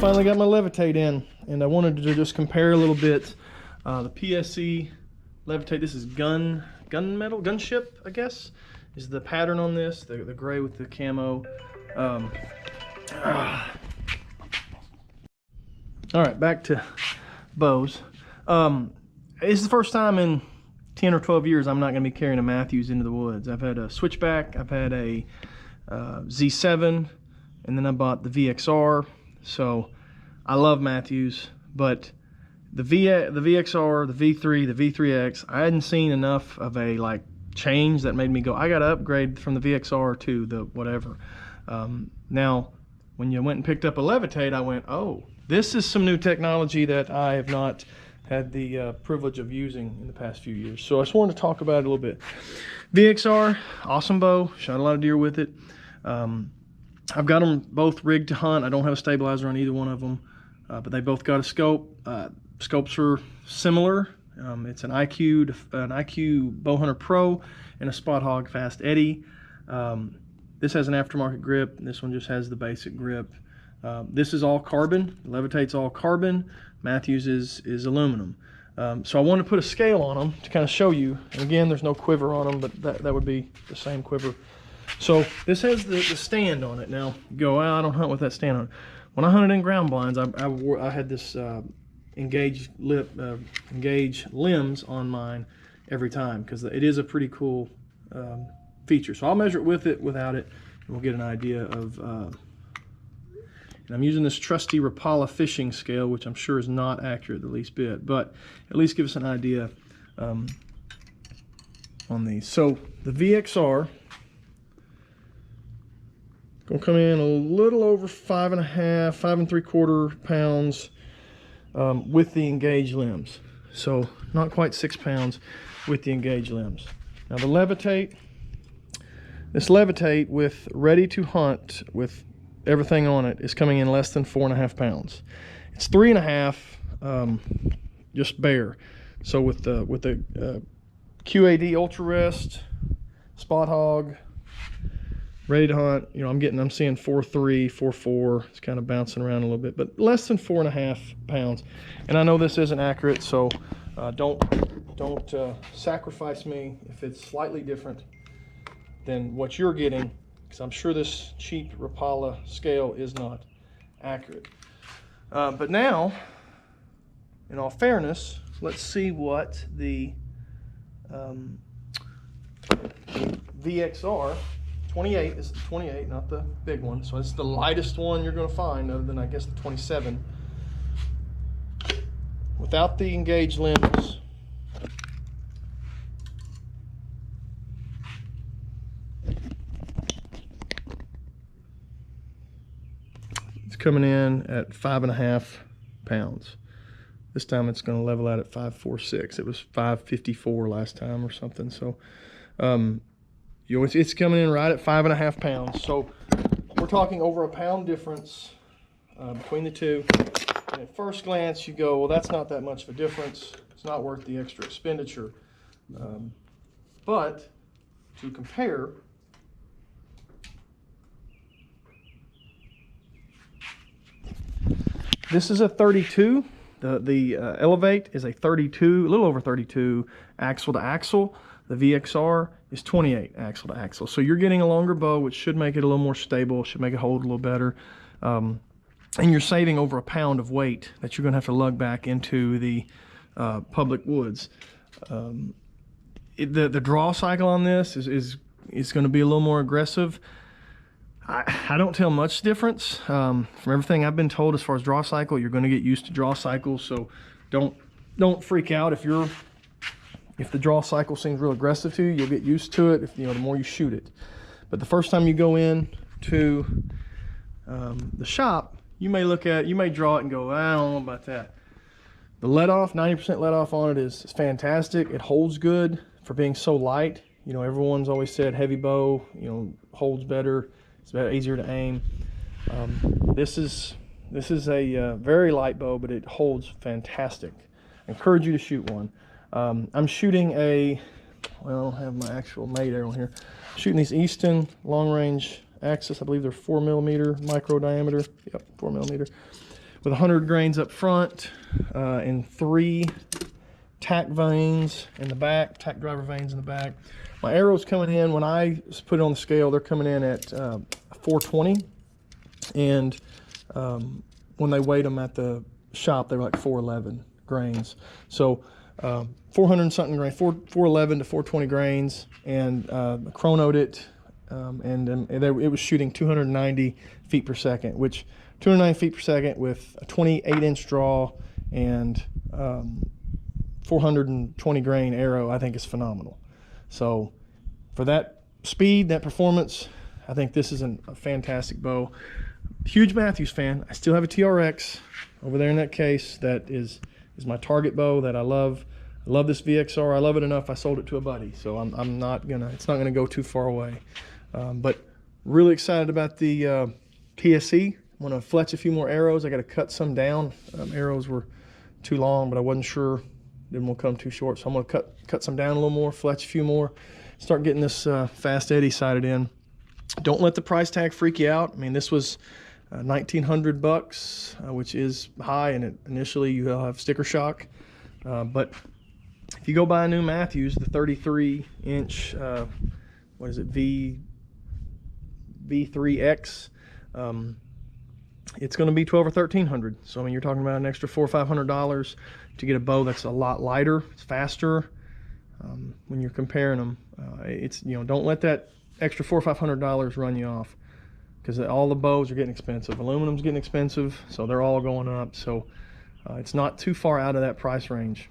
finally got my Levitate in, and I wanted to just compare a little bit. The PSE Levitate, this is gunship, I guess, is the pattern on this, the gray with the camo. All right, back to bows. It's the first time in 10 or 12 years I'm not going to be carrying a Mathews into the woods. I've had a switchback, I've had a Z7, and then I bought the VXR. So I love Mathews, but the VXR, the V3, the V3X, I hadn't seen enough of a like change that made me go, I got to upgrade from the VXR to the whatever. Now, when you went and picked up a Levitate, I went, oh, this is some new technology that I have not had the privilege of using in the past few years. So I just wanted to talk about it a little bit. VXR, awesome bow, shot a lot of deer with it. I've got them both rigged to hunt. I don't have a stabilizer on either one of them, but they both got a scope. Scopes are similar. It's an IQ Bowhunter Pro and a Spot Hog Fast Eddy. This has an aftermarket grip. This one just has the basic grip. This is all carbon. Levitate's all carbon. Mathews is aluminum. So I wanted to put a scale on them to kind of show you. And again, there's no quiver on them, but that would be the same quiver. So this has the stand on it. Now, you go, well, I don't hunt with that stand on it. When I hunted in ground blinds, I had this engaged limbs on mine every time, because it is a pretty cool feature. So I'll measure it with it, without it, and we'll get an idea of, and I'm using this trusty Rapala fishing scale, which I'm sure is not accurate the least bit, but at least give us an idea on these. So the VXR, gonna come in a little over 5.5, 5 3/4 pounds with the engaged limbs. So not quite 6 pounds with the engaged limbs. Now the Levitate, this Levitate with ready to hunt with everything on it is coming in less than 4.5 pounds. It's 3.5 just bare. So with the QAD Ultra Rest, Spot Hog, ready to hunt, you know, I'm seeing 4.3, 4.4. It's kind of bouncing around a little bit, but less than 4.5 pounds. And I know this isn't accurate, so don't sacrifice me if it's slightly different than what you're getting, because I'm sure this cheap Rapala scale is not accurate. But now, in all fairness, let's see what the VXR 28 is. The 28, not the big one. So it's the lightest one you're going to find, other than I guess the 27. Without the engaged limbs, it's coming in at 5.5 pounds. This time it's going to level out at 5.46. It was 5.54 last time or something. So you know, it's coming in right at 5.5 pounds. So we're talking over a pound difference between the two. And at first glance, you go, well, that's not that much of a difference. It's not worth the extra expenditure. But to compare, this is a 32. The Elevate is a 32, a little over 32 axle to axle. The VXR is 28 axle to axle. So you're getting a longer bow, which should make it a little more stable, should make it hold a little better. And you're saving over a pound of weight that you're going to have to lug back into the public woods. The draw cycle on this is going to be a little more aggressive. I don't tell much difference. From everything I've been told as far as draw cycle, you're going to get used to draw cycles. So don't freak out if the draw cycle seems real aggressive to you. You'll get used to it the more you shoot it. But the first time you go in to the shop, you may draw it and go, I don't know about that. The let off, 90% let off on it is fantastic. It holds good for being so light. You know, everyone's always said heavy bow, holds better. It's better, easier to aim. This is a very light bow, but it holds fantastic. I encourage you to shoot one. I'm shooting I don't have my actual mate arrow here. I'm shooting these Easton long range Axis. I believe they're 4mm micro diameter. Yep, 4mm with 100 grains up front and 3 tack vanes in the back, tack driver vanes in the back. My arrows coming in, when I put it on the scale, they're coming in at 420, and when they weighed them at the shop, they were like 411 grains. So 400 and something grains, 411 to 420 grains, and chronoed it, it was shooting 290 feet per second, which 290 feet per second with a 28-inch draw and 420 grain arrow, I think is phenomenal. So for that speed, that performance, I think this is a fantastic bow. Huge Mathews fan. I still have a TRX over there in that case. That is my target bow that I love. I love this VXR. I love it enough I sold it to a buddy, so I'm not gonna, it's not gonna go too far away. But really excited about the PSE. I'm gonna fletch a few more arrows. I gotta cut some down. Arrows were too long, but I wasn't sure didn't want to cut them too short, so I'm gonna cut some down a little more, fletch a few more, start getting this Fast Eddie sighted in. Don't let the price tag freak you out. I mean, this was $1,900, which is high, and initially you have sticker shock. But if you go buy a new Mathews, the 33-inch, what is it, V3X, it's going to be $1,200 or $1,300. So I mean, you're talking about an extra $400 or $500 to get a bow that's a lot lighter, it's faster. When you're comparing them, it's, you know, don't let that extra $400 or $500 run you off, because all the bows are getting expensive. Aluminum's getting expensive, so they're all going up. So it's not too far out of that price range.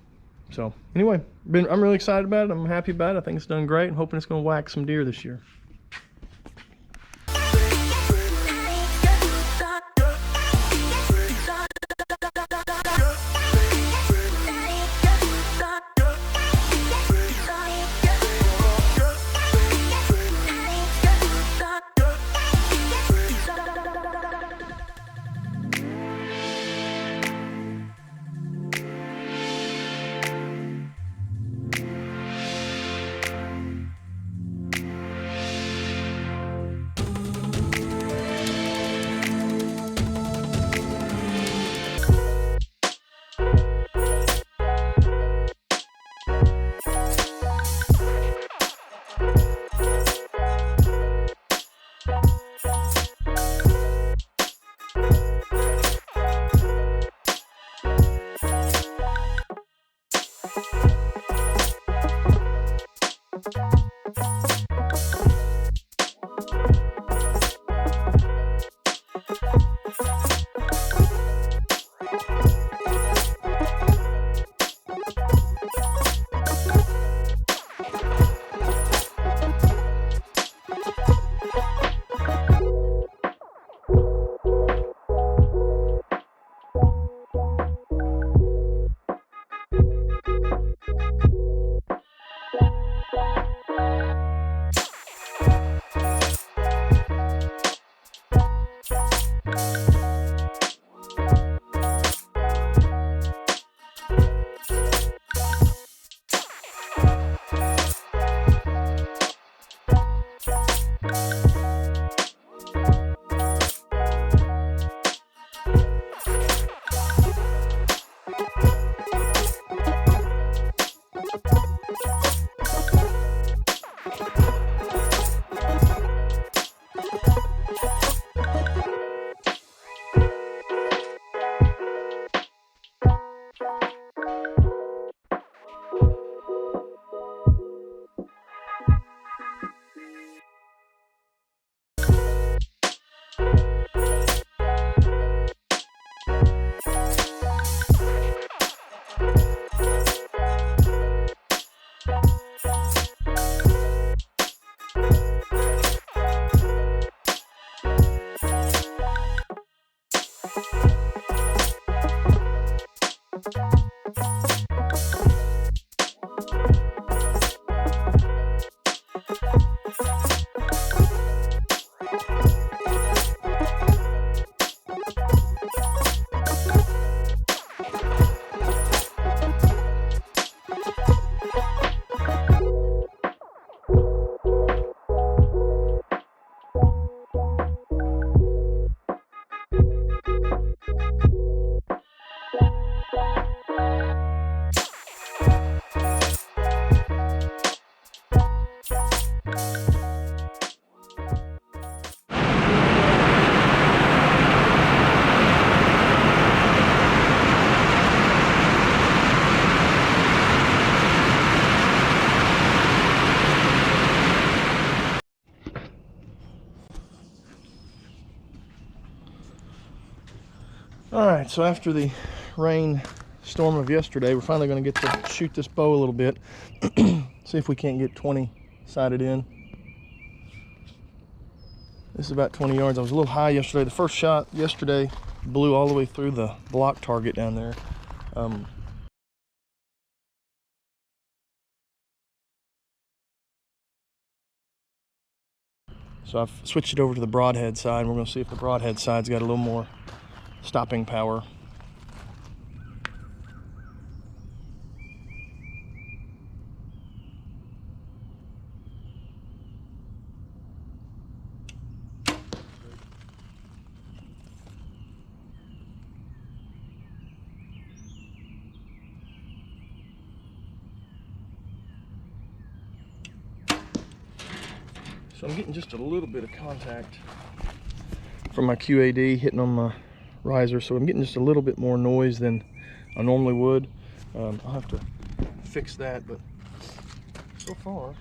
So anyway, I'm really excited about it. I'm happy about it. I think it's done great. I'm hoping it's going to whack some deer this year. All right, so after the rain storm of yesterday, we're finally going to get to shoot this bow a little bit. See if we can't get 20 sighted in. This is about 20 yards. I was a little high yesterday. The first shot yesterday blew all the way through the block target down there. So I've switched it over to the broadhead side. We're going to see if the broadhead side's got a little more stopping power. So I'm getting just a little bit of contact from my QAD hitting on my riser, so I'm getting just a little bit more noise than I normally would. I'll have to fix that, but so far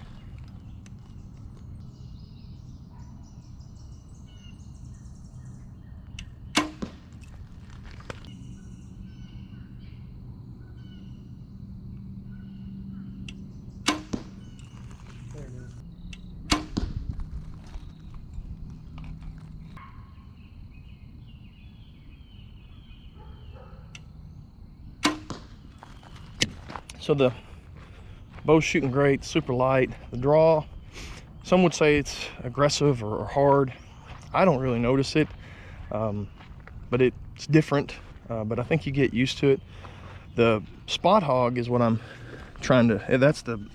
there it is. So the bow's shooting great, super light. The draw, some would say it's aggressive or hard. I don't really notice it, but it's different. But I think you get used to it. The spot hog is what I'm trying to.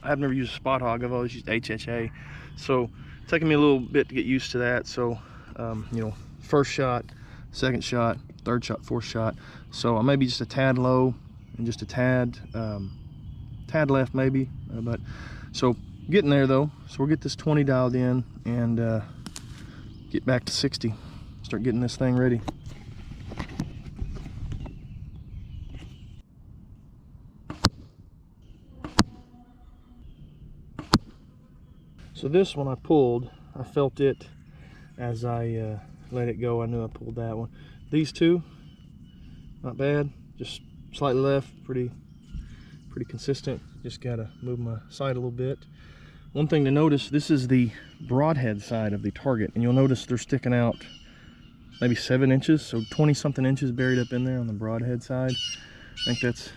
I've never used a spot hog. I've always used HHA. So it's taking me a little bit to get used to that. So you know, first shot, second shot, third shot, fourth shot. So I may be just a tad low and just a tad left maybe, but so getting there though. So we'll get this 20 dialed in and get back to 60, start getting this thing ready. So this one I pulled, I felt it as I let it go. I knew I pulled that one. These two, not bad, just slightly left, pretty consistent. Just gotta move my sight a little bit. One thing to notice, this is the broadhead side of the target, and you'll notice they're sticking out maybe 7 inches, so 20 something inches buried up in there on the broadhead side. I think that's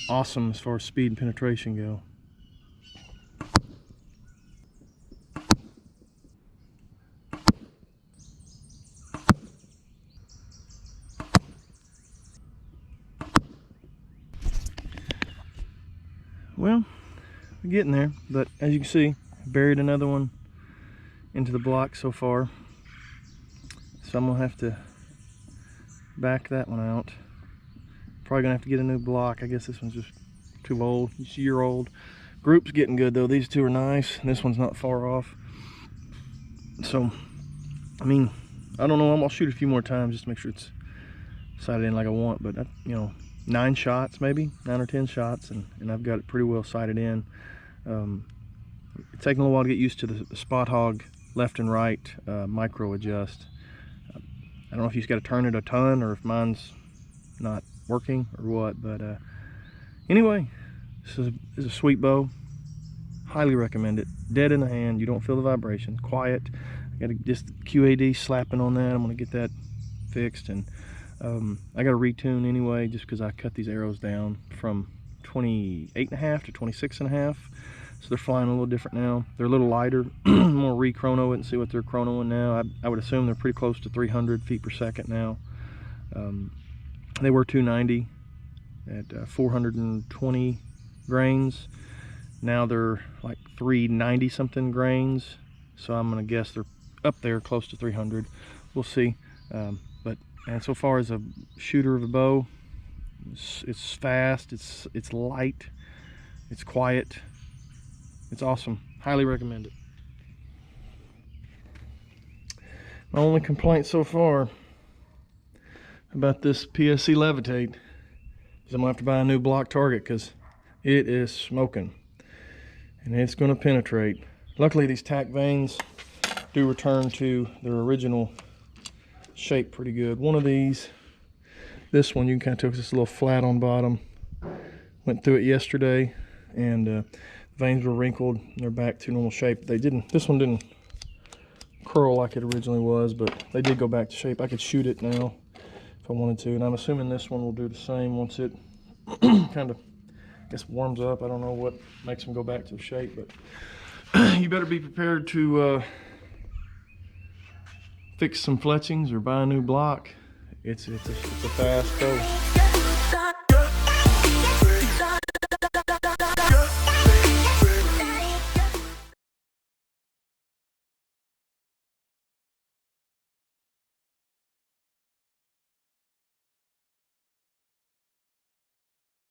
awesome as far as speed and penetration go. Well, we're getting there, but as you can see, buried another one into the block so far. So I'm gonna have to back that one out. Probably gonna have to get a new block. I guess this one's just too old. It's a year old. Group's getting good though. These two are nice. And this one's not far off. So, I mean, I don't know. I'll shoot a few more times just to make sure it's sighted in like I want. But you know, 9 shots maybe, 9 or 10 shots, and I've got it pretty well sighted in. It's taking a little while to get used to the spot hog left and right micro adjust. I don't know if you've got to turn it a ton or if mine's not working or what, but anyway, this is a sweet bow. Highly recommend it. Dead in the hand, you don't feel the vibration, quiet. I got just QAD slapping on that. I'm gonna get that fixed, and I got to retune anyway just because I cut these arrows down from 28.5 to 26.5, so they're flying a little different now. They're a little lighter. More re-chrono it and see what they're chronoing now. I would assume they're pretty close to 300 feet per second now. They were 290 at 420 grains. Now they're like 390 something grains, so I'm gonna guess they're up there close to 300. We'll see. And so far as a shooter of a bow, it's fast, it's light, it's quiet, it's awesome. Highly recommend it. My only complaint so far about this PSE Levitate is I'm gonna have to buy a new block target because it is smoking and it's gonna penetrate. Luckily these tack vanes do return to their original shape pretty good. One of these This one you can kind of tell 'cause it's a little flat on bottom. Went through it yesterday, and the veins were wrinkled. They're back to normal shape. This one didn't curl like it originally was, but they did go back to shape. I could shoot it now if I wanted to, and I'm assuming this one will do the same once it kind of, I guess, warms up. I don't know what makes them go back to shape, but you better be prepared to fix some fletchings or buy a new block. It's a fast go.